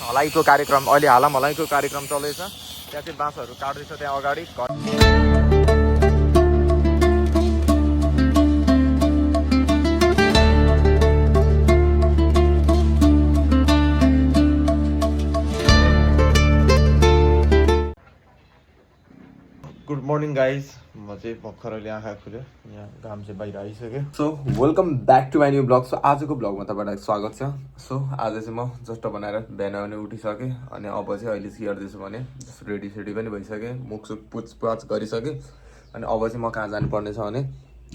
हलाइको कार्यक्रम अहिले हलाइको कार्यक्रम चल्दैछ। त्यहाँ चाहिँ बाँसहरू काट्दैछ त्यहाँ अगाडि। गुड मर्निङ गाइज, म चाहिँ भर्खर अहिले आँखा खुल्यो, यहाँ घाम चाहिँ बाहिर आइसक्यो। So welcome back to my new vlog. So आजको ब्लगमा तपाईँलाई स्वागत छ। सो आज चाहिँ म जस्ट बनाएर बिहान पनि उठिसकेँ अनि अब चाहिँ अहिले के गर्दैछु भने रेडी सेडी पनि भइसकेँ, मुखसुख पुछपाछ गरिसकेँ। अनि अब चाहिँ म कहाँ जानुपर्ने छ भने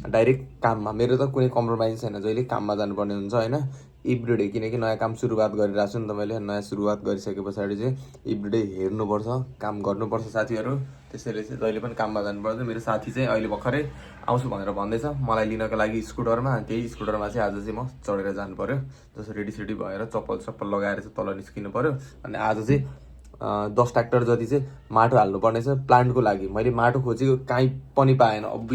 डाइरेक्ट काममा। मेरो त कुनै कम्प्रोमाइज छैन, जहिले काममा जानुपर्ने हुन्छ होइन, एभ्रिडे। किनकि नयाँ काम सुरुवात गरिरहेको छु नि त मैले। नयाँ सुरुवात गरिसके पछाडि चाहिँ एभ्रिडे हेर्नुपर्छ, काम गर्नुपर्छ साथीहरू। त्यसैले चाहिँ जहिले पनि काममा जानुपर्छ। मेरो साथी चाहिँ अहिले भर्खरै आउँछु भनेर भन्दैछ मलाई लिनको लागि स्कुटरमा। त्यही स्कुटरमा चाहिँ आज चाहिँ म चढेर जानु पऱ्यो। जस्तो रेडी सेडी भएर चप्पल लगाएर चाहिँ तल निस्किनु पऱ्यो। अनि आज चाहिँ 10 ट्र्याक्टर जति चाहिँ माटो हाल्नुपर्ने छ प्लान्टको लागि। मैले माटो खोजेको कहीँ पनि पाएन। अब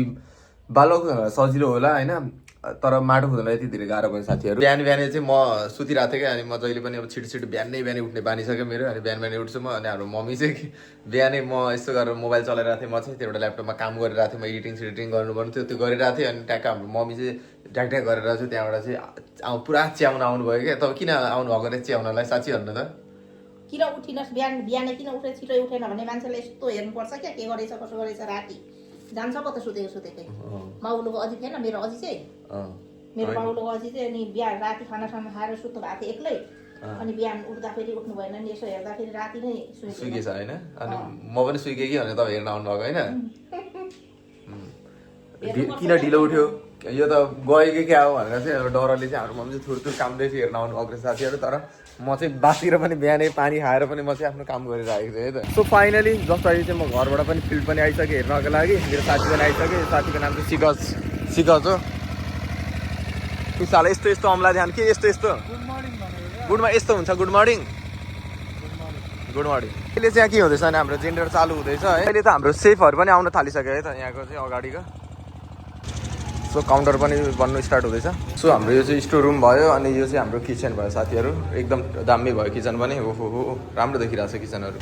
बालो सजिलो होला होइन, तर माटो खोज्नलाई यति धेरै गाह्रो भयो साथीहरू। बिहान चाहिँ म सुतिरहेको थिएँ क्या। अनि म जहिले पनि अब छिटो बिहानै उठ्ने बानी सक्यो मेरो। अनि बिहान उठ्छु म। अनि हाम्रो मम्मी चाहिँ बिहानै म यस्तो गरेर मोबाइल चलाइरहेको थिएँ। म चाहिँ त्यो एउटा ल्यापटपमा काम गरिरहेको थिएँ। म एडिटिङ गर्नुपर्ने थियो, त्यो गरिरहेको थिएँ। अनि ट्याक्क हाम्रो मम्मी चाहिँ ट्याक गरेर चाहिँ त्यहाँबाट चाहिँ पुरा च्याउन आउनुभयो क्या। तपाईँ किन आउनुभएको रहेछ च्याउनलाई, साँच्ची भन्नु त? किन उठिनस् बिहानै किन उठेर छिटो उठेन भने मान्छेले यस्तो हेर्नुपर्छ क्या, के गरेछ कसो गरेछ। राति जान्छ कता सुतेकै माउलोको अझै थिएन मेरो, अझै चाहिँ मेरो माउलोको अझै चाहिँ। अनि बिहान राति खाना खाएर सुत्नु भएको थियो एक्लै। अनि बिहान उठ्दाखेरि उठ्नु भएन नि, यसो हेर्दाखेरि राति नै सुइकेछ होइन। अनि म पनि सुइकेँ कि भनेर तपाईँ हेर्न आउनुभएको होइन। किन ढिलो उठ्यो यो त गयो कि क्या हो भनेर चाहिँ अब डरले चाहिँ हाम्रो मम्मी चाहिँ थुर कामले चाहिँ हेर्न आउनुभएको रहेछ साथीहरू। तर म चाहिँ बाँचेर पनि बिहानै पानी खाएर पनि म चाहिँ आफ्नो काम गरिरहेको थिएँ है त। सो फाइनली जस्ट अहिले चाहिँ म घरबाट पनि फिल्ड पनि आइसकेँ हेर्नको लागि। मेरो साथी पनि आइसक्यो। साथीको नाम चाहिँ सिकज हो। साला यस्तो अम्ला ध्यान के यस्तो गुड मर्निङ यस्तो हुन्छ। गुड मर्निङ अहिले चाहिँ यहाँ के हुँदैछ भने हाम्रो जेनरेटर चालु हुँदैछ है। अहिले त हाम्रो सेफहरू पनि आउन थालिसक्यो है त यहाँको चाहिँ अगाडिको। सो काउन्टर पनि बन्नु स्टार्ट हुँदैछ। सो हाम्रो यो चाहिँ स्टोर रुम भयो। अनि यो चाहिँ हाम्रो किचन भयो साथीहरू। एकदम दामी भयो किचन पनि। हो राम्रो देखिरहेको छ किचनहरू।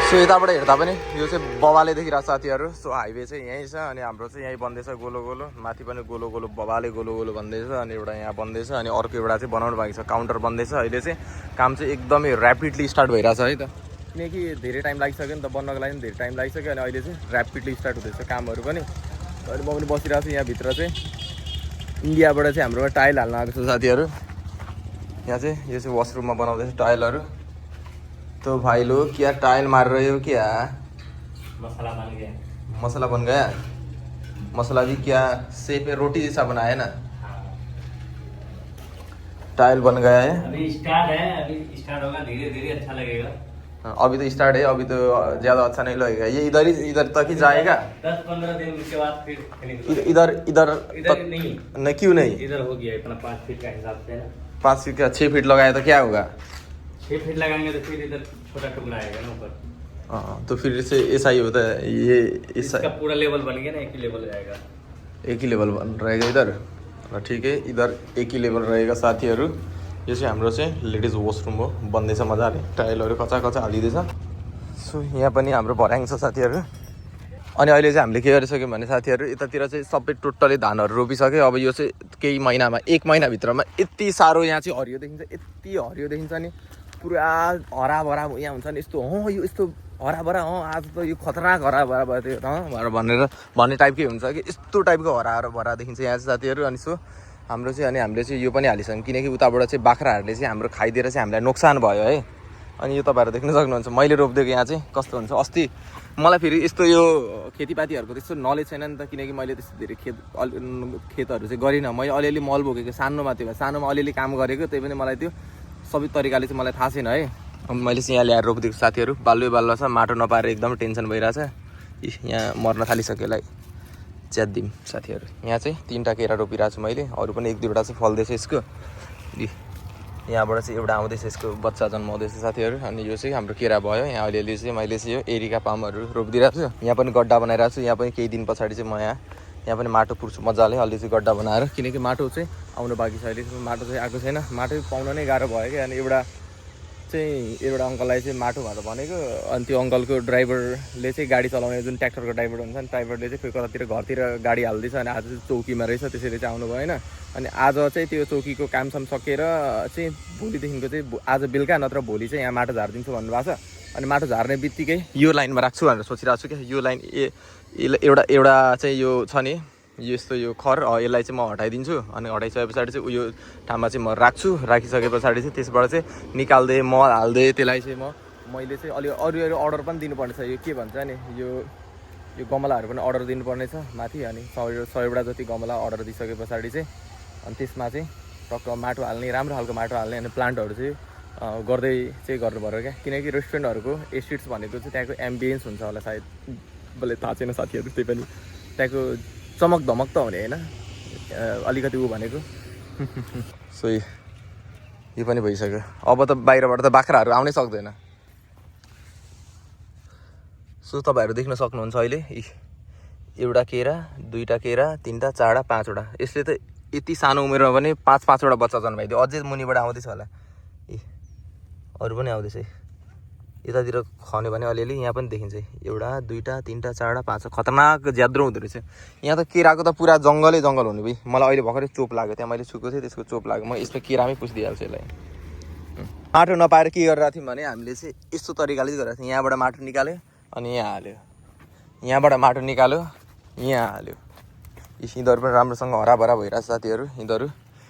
सो यताबाट हेर्दा पनि यो चाहिँ बबाले देखिरहेको साथीहरू। सो हाइवे चाहिँ यहीँ छ। अनि हाम्रो चाहिँ यहीँ बन्दैछ गोलो माथि पनि गोलो बबाले गोलो बन्दैछ। अनि एउटा यहाँ बन्दैछ। अनि अर्को एउटा चाहिँ बनाउनु बाँकी छ, काउन्टर बन्दैछ। अहिले चाहिँ काम चाहिँ एकदमै ऱ्यापिडली स्टार्ट भइरहेछ है त। किनकि धेरै टाइम लागिसक्यो नि त, बन्नको लागि पनि धेरै टाइम लागिसक्यो। अनि अहिले चाहिँ ऱ्यापिडली स्टार्ट हुँदैछ कामहरू पनि। अहिले म पनि बसिरहेको छु यहाँभित्र चाहिँ। इन्डियाबाट चाहिँ हाम्रोमा टाइल हाल्न आएको छ साथीहरू। यहाँ चाहिँ यो चाहिँ वासरुममा बनाउँदैछ टाइलहरू। तो भाई लोग क्या टाइल मार रहे हो क्या? मसाला बन गया। मसाला भी क्या शेप में रोटी जैसा बनाया है ना। टाइल बन गया है। अभी स्टार्ट होगा, धीरे अच्छा लगेगा। अभी तो स्टार्ट है, अभी तो ज्यादा अच्छा नहीं लगेगा। ये इधर तक ही जाएगा। 10-15 दिन के बाद फिर इधर नहीं क्यों नहीं? इधर हो गया इतना 5 फीट का हिसाब से ना। 5 फीट का 6 फीट लगाया तो क्या होगा? 6 फीट लगाएंगे तो फिर इधर छोटा टुकड़ा आएगा ना ऊपर। हाँ तो फिर से ऐसा ही होता है। ये इसका पूरा लेवल बन गया ना, एक ही लेवल रहेगा। एक ही लेवल बन रहेगा इधर। ठीक है, इधर एक ही लेवल रहेगा साथीहरू। यो चाहिँ हाम्रो चाहिँ लेडिज वासरुम हो, बन्दैछ मजाले। टाइलहरू कचा हालिँदैछ। सो यहाँ पनि हाम्रो भर्याङ छ साथीहरू। अनि अहिले चाहिँ हामीले के गरिसक्यौँ भने साथीहरू यतातिर चाहिँ सबै टोटली धानहरू रोपिसक्यो। अब यो चाहिँ केही महिनामा 1 महिनाभित्रमा यति साह्रो यहाँ चाहिँ हरियो देखिन्छ, यति हरियो देखिन्छ नि। पुरा हराभरा यहाँ हुन्छ नि। यस्तो यो यस्तो हराभरा आज त यो खतरनाक हराभरा भयो त्यो भन्ने टाइपकै हुन्छ कि यस्तो टाइपको हराभरा देखिन्छ यहाँ चाहिँ साथीहरू। अनि सो हाम्रो चाहिँ अनि हामीले चाहिँ यो पनि हालिसक्यौँ किनकि उताबाट चाहिँ बाख्राहरूले चाहिँ हाम्रो खाइदिएर चाहिँ हामीलाई नोक्सान भयो है। अनि यो तपाईँहरू देख्न सक्नुहुन्छ मैले रोपिदिएको यहाँ चाहिँ कस्तो हुन्छ। अस्ति मलाई फेरि यस्तो यो खेतीपातीहरूको त्यस्तो नलेज छैन नि त, किनकि मैले त्यस्तो धेरै खेतहरू चाहिँ गरिनँ। मैले अलिअलि मल बोकेको सानोमा, त्यो सानोमा अलिअलि काम गरेको, त्यही पनि मलाई त्यो सबै तरिकाले चाहिँ मलाई थाहा छैन है। मैले चाहिँ यहाँ ल्याएर रोपिदिएको साथीहरू। बाल्लो छ, माटो नपाएर एकदम टेन्सन भइरहेछ। यहाँ मर्न थालिसक्यो यसलाई च्याद्दिम साथीहरू। यहाँ चाहिँ 3टा केरा रोपिरहेको छु मैले, अरू पनि 1-2वटा चाहिँ फल्दैछ यसको। यहाँबाट चाहिँ एउटा आउँदैछ, यसको बच्चा जन्माउँदैछ साथीहरू। अनि यो चाहिँ हाम्रो केरा भयो। यहाँ अलिअलि चाहिँ मैले चाहिँ यो एरिका पामहरू रोपिदिरहेको छु। यहाँ पनि गड्डा बनाइरहेको छु। यहाँ पनि केही दिन पछाडि चाहिँ म यहाँ यहाँ पनि माटो पुर्छु मजाले अलि चाहिँ गड्डा बनाएर, किनकि माटो चाहिँ आउनु बाँकी छ। अहिले माटो चाहिँ आएको छैन, माटो पाउन नै गाह्रो भयो क्या। अनि एउटा अङ्कललाई चाहिँ माटो भनेर भनेको, अनि त्यो अङ्कलको ड्राइभरले चाहिँ गाडी चलाउने जुन ट्र्याक्टरको ड्राइभर हुन्छ नि, ड्राइभरले चाहिँ कोही कतातिर घरतिर गाडी हाल्दैछ। अनि आज चाहिँ चौकीमा रहेछ, त्यसरी चाहिँ आउनु भएन। अनि आज चाहिँ त्यो चौकीको कामसाम सकेर चाहिँ भोलिदेखिको चाहिँ आज बेलुका नत्र भोलि चाहिँ यहाँ माटो झारिदिन्छु भन्नुभएको छ। अनि माटो झार्ने बित्तिकै यो लाइनमा राख्छु भनेर सोचिरहेको छु क्या। यो लाइन एउटा चाहिँ यो छ नि यस्तो यो खर, यसलाई चाहिँ म हटाइदिन्छु। अनि हटाइसके पछाडि चाहिँ उयो ठाउँमा चाहिँ म राख्छु। राखिसके पछाडि चाहिँ त्यसबाट चाहिँ निकाल्दै मल हाल्दै त्यसलाई चाहिँ मैले चाहिँ अलि अरू अर्डर पनि दिनुपर्ने छ। यो के भन्छ नि, यो गमलाहरू पनि अर्डर दिनुपर्ने छ माथि। अनि 100 जति गमला अर्डर दिइसके पछाडि चाहिँ अनि त्यसमा चाहिँ टक्क माटो हाल्ने, राम्रो खालको माटो हाल्ने। अनि प्लान्टहरू चाहिँ गर्दै चाहिँ गर्नुपर्यो क्या। किनकि रेस्टुरेन्टहरूको एसिड्स भनेको चाहिँ त्यहाँको एम्बियन्स हुन्छ होला सायद, मलाई थाहा छैन साथीहरू। त्यही पनि त्यहाँको चमक धमक त हुने होइन, अलिकति ऊ भनेको। सो यो पनि भइसक्यो। अब त बाहिरबाट त बाख्राहरू आउनै सक्दैन। सो तपाईँहरू देख्न सक्नुहुन्छ अहिले एउटा केरा, 2टा केरा, 3टा, 4टा, 5वटा। यसले त यति सानो उमेरमा पनि 5-5वटा बच्चा जन्माइदियो। अझै मुनिबाट आउँदैछ होला, अरू पनि आउँदैछ। यतातिर खन्यो भने अलिअलि यहाँ पनि देखिन्छ। 1, 2, 3, 4, 5 खतरनाक ज्याद्रो हुँदो रहेछ। यहाँ त केराको त पुरा जङ्गलै जङ्गल हुनु भाइ। मलाई अहिले भर्खरै चोप लाग्यो, त्यहाँ मैले छुएको थिएँ, त्यसको चोप लाग्यो। म यसमा केरामै पुछिदिइहाल्छु यसलाई। माटो नपाएर के गरिरहेको थियौँ भने हामीले चाहिँ यस्तो तरिकाले चाहिँ गरिरहेको थियौँ। यहाँबाट माटो निकाल्यो अनि यहाँ हाल्यो, यहाँबाट माटो निकाल्यो यहाँ हाल्यो। हिँदहरू पनि राम्रोसँग हराभरा भइरहेछ साथीहरू। हिँदहरू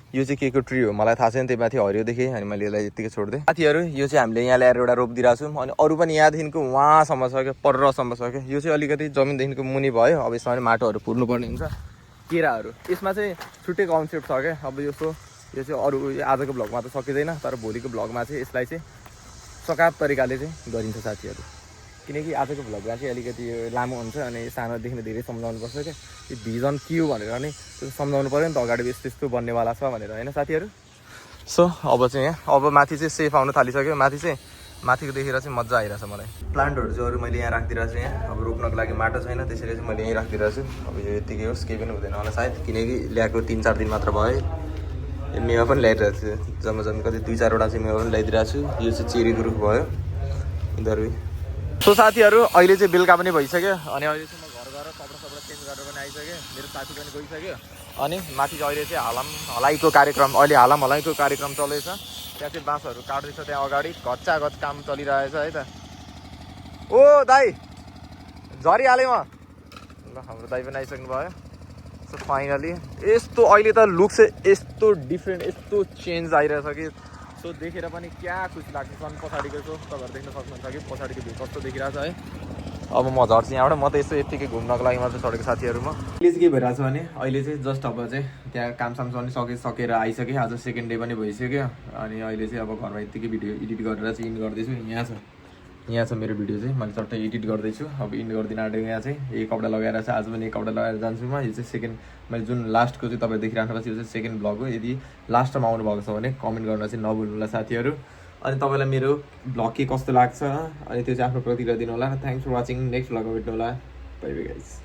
यो चाहिँ के को ट्री हो मलाई थाहा छैन, त्यही माथि हरियो देखेँ अनि मैले यसलाई यत्तिकै छोडिदिएँ। साथीहरू यो चाहिँ हामीले यहाँ ल्याएर एउटा रोपिदिरहेको छौँ। अनि अरू पनि यहाँदेखिको वहाँसम्म छ क्या, परसम्म छ क्या। यो चाहिँ अलिकति जमिनदेखिको मुनि भयो। अब यसमा पनि माटोहरू पुर्नुपर्ने हुन्छ। केराहरू यसमा चाहिँ छुट्टै कन्सेप्ट छ क्या। अब यो चाहिँ अरू आजको भ्लगमा त सकिँदैन, तर भोलिको भ्लगमा चाहिँ यसलाई चाहिँ सकाप तरिकाले चाहिँ गरिन्छ साथीहरू। किनकि आजको भ्लगमा चाहिँ अलिकति लामो हुन्छ अनि सानोदेखि धेरै सम्झाउनुपर्छ क्या। यो भिजन के हो भनेर नि त्यो सम्झाउनु पऱ्यो नि त, अगाडि यस्तो यस्तो बन्नेवाला छ भनेर, होइन साथीहरू। सो अब चाहिँ यहाँ अब माथि चाहिँ सेफ आउनु थालिसक्यो। माथि चाहिँ माथिको देखेर चाहिँ मजा आइरहेछ मलाई। प्लान्टहरू चाहिँ अरू मैले यहाँ राखिदिरहेको छु। यहाँ अब रोप्नको लागि माटो छैन, त्यसैले चाहिँ मैले यहीँ राखिदिरहेको छु। अब यो यत्तिकै होस्, केही पनि हुँदैन होला सायद, किनकि ल्याएको 3-4 दिन मात्र भयो। यो मेवा पनि ल्याइरहेको छु, जम्मा कति 2-4वटा चाहिँ मेवा पनि ल्याइदिरहेको छु। यो चाहिँ चेरीको रुख भयो यिनीहरू। सो साथीहरू अहिले चाहिँ बेलुका पनि भइसक्यो। अनि अहिले चाहिँ म घर गएर कपडा चेन्ज गरेर पनि आइसक्यो। मेरो साथी पनि गइसक्यो। अनि माथि चाहिँ अहिले चाहिँ हलाइको कार्यक्रम, अहिले हलाइको कार्यक्रम चल्दैछ। त्यहाँ चाहिँ बाँसहरू काट्दैछ त्यहाँ अगाडि, घच्चाघच काम चलिरहेछ है त। ओ दाइ झरिहालेँ म। ल हाम्रो दाइ पनि आइसक्नु भयो। सो फाइनली यस्तो अहिले त लुक चाहिँ यस्तो डिफ्रेन्ट, यस्तो चेन्ज आइरहेछ कि सो देखेर पनि क्या खुसी लाग्छ। सन पछाडिको सो तपाईँहरू देख्न सक्नुहुन्छ कि पछाडिको भ्यू कस्तो देखिरहेछ है। अब म झर्छु यहाँबाट। म त यस्तो यत्तिकै घुम्नको लागि मात्र चढेको साथीहरूमा। अहिले चाहिँ के भइरहेको छ भने अहिले चाहिँ जस्ट अब चाहिँ त्यहाँ कामसाम पनि सकेर आइसकेँ। आज सेकेन्ड डे पनि भइसक्यो। अनि अहिले चाहिँ अब घरमा यत्तिकै भिडियो एडिट गरेर चाहिँ इन्ड गर्दैछु। यहाँ छ मेरो भिडियो चाहिँ मैले चट्टै एडिट गर्दैछु। अब इन्ड गरिदिन आँटेको। यहाँ चाहिँ एक कपडा लगाएर चाहिँ आज पनि एक कपडा लगाएर जान्छु म। यो चाहिँ सेकेन्ड मैले जुन लास्टको चाहिँ तपाईँ देखिरहनु भएको छ, यो चाहिँ सेकेन्ड भ्लग हो। यदि लास्टमा आउनु भएको छ भने कमेन्ट गर्न चाहिँ नभुल्नु होला साथीहरू। अनि तपाईँलाई मेरो भ्लग के कस्तो लाग्छ अनि त्यो चाहिँ आफ्नो प्रतिक्रिया दिनु होला। Thanks for watching. नेक्स्ट भ्लगमा भेट्नु होला। Bye bye guys.